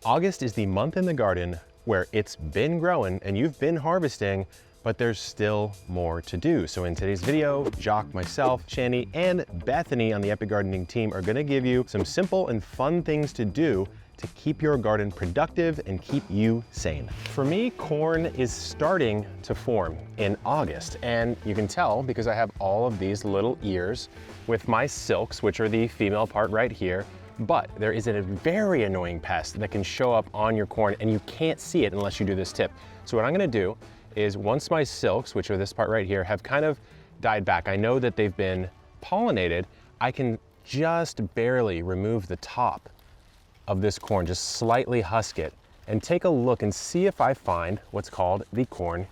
August is the month in the garden where it's been growing and you've been harvesting, but there's still more to do. So in today's video, Jacques, myself, Shannie, and Bethany on the Epic Gardening team are gonna give you some simple and fun things to do to keep your garden productive and keep you sane. For me, corn is starting to form in August, and you can tell because I have all of these little ears with my silks, which are the female part right here. But there is a very annoying pest that can show up on your corn and you can't see it unless you do this tip. So what I'm gonna do is once my silks, which are this part right here, have kind of died back, I know that they've been pollinated, I can just barely remove the top of this corn, just slightly husk it, and take a look and see if I find what's called the corn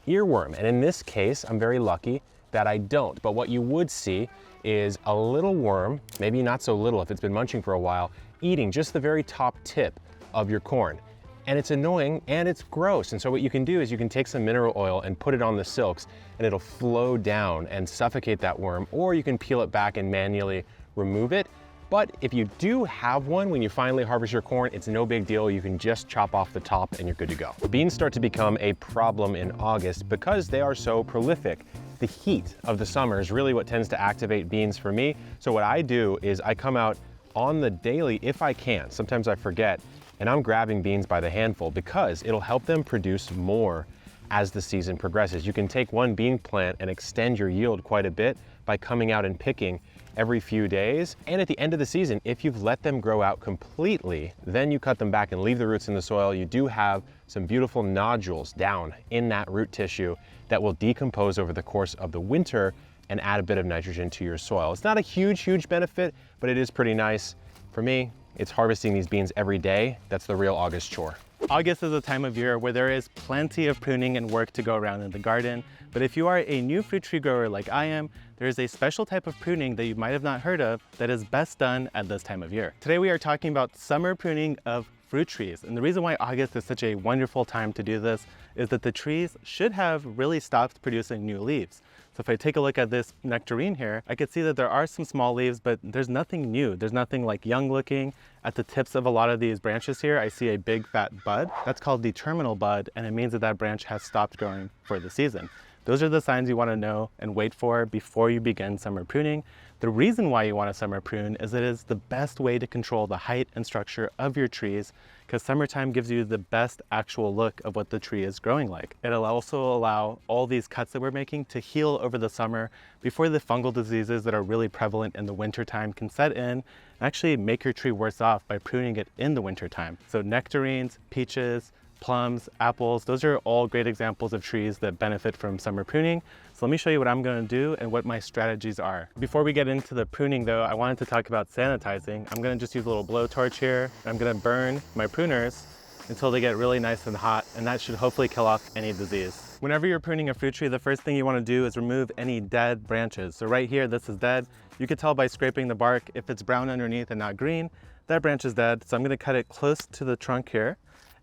earworm. And in this case, I'm very lucky that I don't. But what you would see is a little worm, maybe not so little if it's been munching for a while, eating just the very top tip of your corn. And it's annoying and it's gross. And so what you can do is you can take some mineral oil and put it on the silks and it'll flow down and suffocate that worm, or you can peel it back and manually remove it. But if you do have one, when you finally harvest your corn, it's no big deal. You can just chop off the top and you're good to go. Beans start to become a problem in August because they are so prolific. The heat of the summer is really what tends to activate beans for me. So what I do is I come out on the daily if I can. Sometimes I forget, and I'm grabbing beans by the handful because it'll help them produce more as the season progresses. You can take one bean plant and extend your yield quite a bit by coming out and picking every few days. And at the end of the season, if you've let them grow out completely, then you cut them back and leave the roots in the soil, you do have some beautiful nodules down in that root tissue that will decompose over the course of the winter and add a bit of nitrogen to your soil. It's not a huge benefit, but it is pretty nice. For me, it's harvesting these beans every day. That's the real August chore. August is a time of year where there is plenty of pruning and work to go around in the garden. But if you are a new fruit tree grower like I am, there is a special type of pruning that you might have not heard of that is best done at this time of year. Today we are talking about summer pruning of fruit trees. And the reason why August is such a wonderful time to do this is that the trees should have really stopped producing new leaves. So if I take a look at this nectarine here, I could see that there are some small leaves, but there's nothing new. There's nothing like young looking. At the tips of a lot of these branches here, I see a big fat bud. That's called the terminal bud, and it means that that branch has stopped growing for the season. Those are the signs you want to know and wait for before you begin summer pruning. The reason why you want to summer prune is it is the best way to control the height and structure of your trees, because summertime gives you the best actual look of what the tree is growing like. It'll also allow all these cuts that we're making to heal over the summer before the fungal diseases that are really prevalent in the wintertime can set in and actually make your tree worse off by pruning it in the wintertime. So nectarines, peaches, plums, apples, those are all great examples of trees that benefit from summer pruning. So let me show you what I'm going to do and what my strategies are. Before we get into the pruning though, I wanted to talk about sanitizing. I'm going to just use a little blowtorch here. I'm going to burn my pruners until they get really nice and hot, and that should hopefully kill off any disease. Whenever you're pruning a fruit tree, the first thing you want to do is remove any dead branches. So right here, this is dead. You can tell by scraping the bark. If it's brown underneath and not green, that branch is dead. So I'm going to cut it close to the trunk here,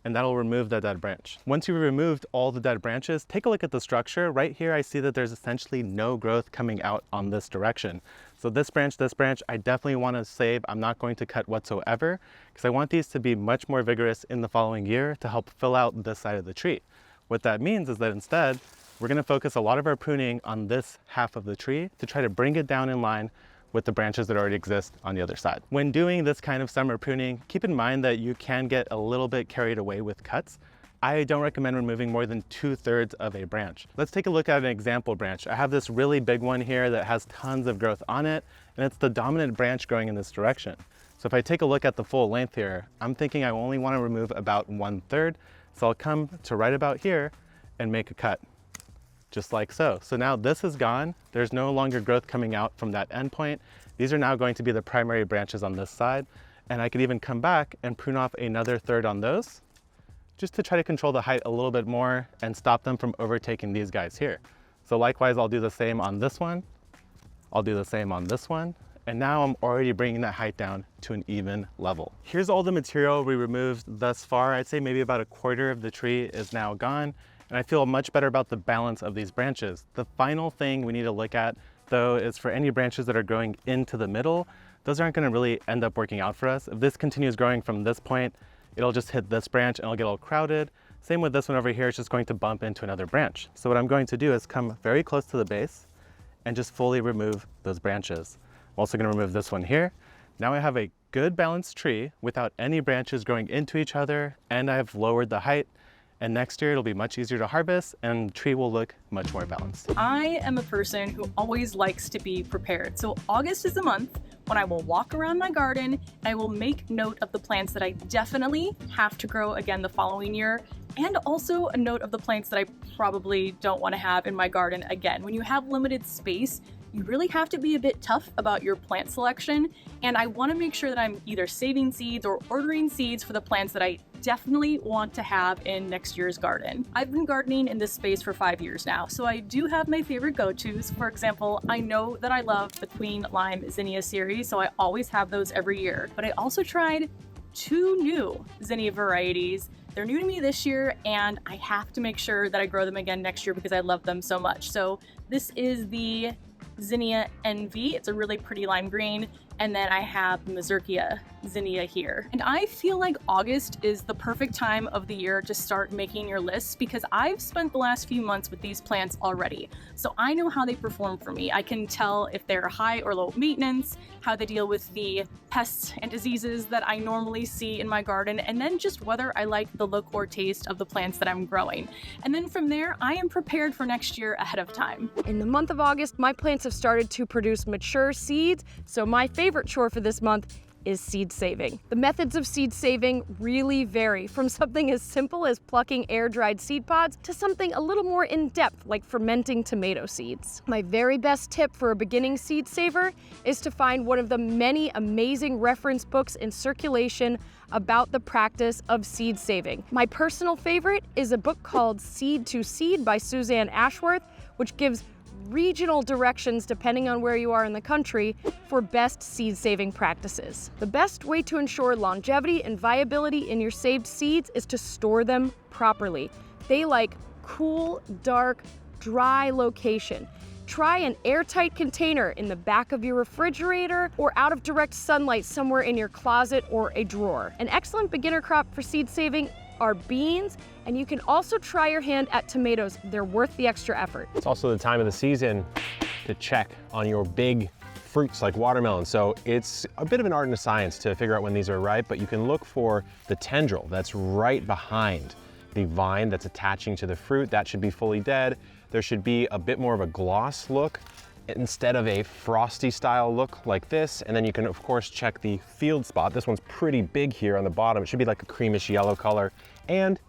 and that'll remove that dead branch. Once you've removed all the dead branches, take a look at the structure. Right here, I see that there's essentially no growth coming out on this direction. So this branch, I definitely want to save. I'm not going to cut whatsoever because I want these to be much more vigorous in the following year to help fill out this side of the tree. What that means is that instead, we're going to focus a lot of our pruning on this half of the tree to try to bring it down in line with the branches that already exist on the other side. When doing this kind of summer pruning, keep in mind that you can get a little bit carried away with cuts. I don't recommend removing more than 2/3 of a branch. Let's take a look at an example branch. I have this really big one here that has tons of growth on it, and it's the dominant branch growing in this direction. So if I take a look at the full length here, I'm thinking I only want to remove about 1/3. So I'll come to right about here and make a cut, just like so. So now this is gone. There's no longer growth coming out from that end point. These are now going to be the primary branches on this side. And I could even come back and prune off another 1/3 on those, just to try to control the height a little bit more and stop them from overtaking these guys here. So likewise, I'll do the same on this one. I'll do the same on this one. And now I'm already bringing that height down to an even level. Here's all the material we removed thus far. I'd say maybe about 1/4 of the tree is now gone. And I feel much better about the balance of these branches. The final thing we need to look at though is for any branches that are growing into the middle, those aren't going to really end up working out for us. If this continues growing from this point it'll just hit this branch and it'll get all crowded. Same with this one over here, it's just going to bump into another branch. So what I'm going to do is come very close to the base and just fully remove those branches. I'm also going to remove this one here. Now I have a good balanced tree without any branches growing into each other, and I've lowered the height. And next year it'll be much easier to harvest and the tree will look much more balanced. I am a person who always likes to be prepared. So August is the month when I will walk around my garden and I will make note of the plants that I definitely have to grow again the following year, and also a note of the plants that I probably don't want to have in my garden again. When you have limited space, you really have to be a bit tough about your plant selection, and I want to make sure that I'm either saving seeds or ordering seeds for the plants that I definitely want to have in next year's garden. I've been gardening in this space for 5 years now, so I do have my favorite go-tos. For example, I know that I love the Queen Lime Zinnia series, so I always have those every year. But I also tried 2 new zinnia varieties. They're new to me this year, and I have to make sure that I grow them again next year because I love them so much. So this is the Zinnia Envy. It's a really pretty lime green. And then I have the Mazurkia zinnia here. And I feel like August is the perfect time of the year to start making your lists because I've spent the last few months with these plants already. So I know how they perform for me. I can tell if they're high or low maintenance, how they deal with the pests and diseases that I normally see in my garden, and then just whether I like the look or taste of the plants that I'm growing. And then from there, I am prepared for next year ahead of time. In the month of August, my plants have started to produce mature seeds, so my favorite chore for this month is seed saving. The methods of seed saving really vary, from something as simple as plucking air-dried seed pods to something a little more in-depth like fermenting tomato seeds. My very best tip for a beginning seed saver is to find one of the many amazing reference books in circulation about the practice of seed saving. My personal favorite is a book called Seed to Seed by Suzanne Ashworth, which gives regional directions depending on where you are in the country for best seed saving practices. The best way to ensure longevity and viability in your saved seeds is to store them properly. They like cool, dark, dry location. Try an airtight container in the back of your refrigerator or out of direct sunlight somewhere in your closet or a drawer. An excellent beginner crop for seed saving are beans, and you can also try your hand at tomatoes. They're worth the extra effort. It's also the time of the season to check on your big fruits like watermelon. So it's a bit of an art and a science to figure out when these are ripe, but you can look for the tendril that's right behind the vine that's attaching to the fruit. That should be fully dead. There should be a bit more of a gloss look instead of a frosty style look like this. And then you can of course check the field spot. This one's pretty big here on the bottom. It should be like a creamish yellow color. And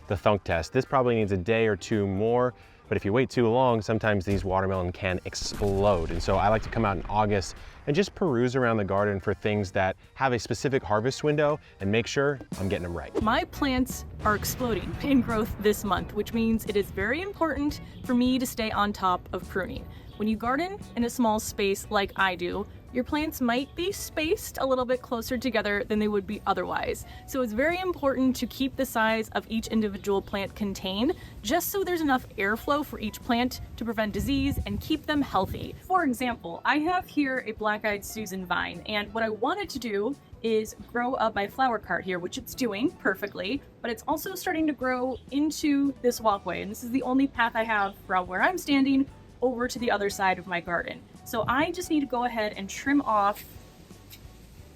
the thunk test. This probably needs a day or two more, but if you wait too long, sometimes these watermelon can explode. And so I like to come out in August and just peruse around the garden for things that have a specific harvest window and make sure I'm getting them right. My plants are exploding in growth this month, which means it is very important for me to stay on top of pruning. When you garden in a small space like I do, your plants might be spaced a little bit closer together than they would be otherwise. So it's very important to keep the size of each individual plant contained, just so there's enough airflow for each plant to prevent disease and keep them healthy. For example, I have here a black-eyed Susan vine, and what I wanted to do is grow up my flower cart here, which it's doing perfectly, but it's also starting to grow into this walkway, and this is the only path I have from where I'm standing over to the other side of my garden. So I just need to go ahead and trim off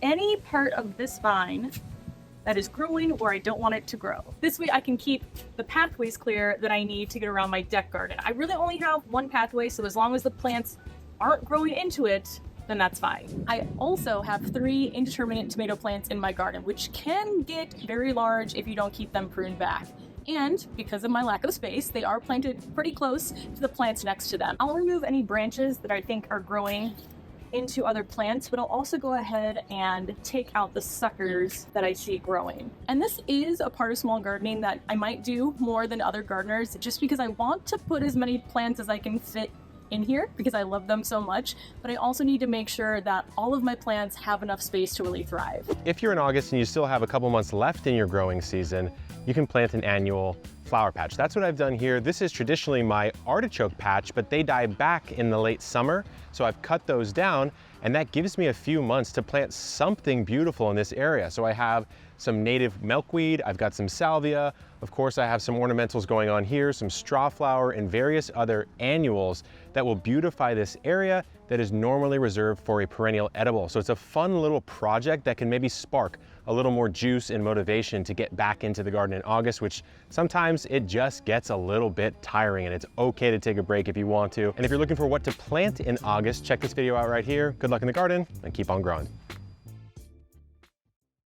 any part of this vine that is growing where I don't want it to grow. This way I can keep the pathways clear that I need to get around my deck garden. I really only have one pathway, so as long as the plants aren't growing into it, then that's fine. I also have 3 indeterminate tomato plants in my garden, which can get very large if you don't keep them pruned back. And because of my lack of space, they are planted pretty close to the plants next to them. I'll remove any branches that I think are growing into other plants, but I'll also go ahead and take out the suckers that I see growing. And this is a part of small gardening that I might do more than other gardeners, just because I want to put as many plants as I can fit in here because I love them so much, but I also need to make sure that all of my plants have enough space to really thrive. If you're in August and you still have a couple months left in your growing season, you can plant an annual flower patch. That's what I've done here. This is traditionally my artichoke patch, but they die back in the late summer. So I've cut those down, and that gives me a few months to plant something beautiful in this area. So I have some native milkweed, I've got some salvia, of course I have some ornamentals going on here, some strawflower and various other annuals that will beautify this area that is normally reserved for a perennial edible. So it's a fun little project that can maybe spark a little more juice and motivation to get back into the garden in August, which sometimes it just gets a little bit tiring, and it's okay to take a break if you want to. And if you're looking for what to plant in August, check this video out right here. Good luck in the garden and keep on growing.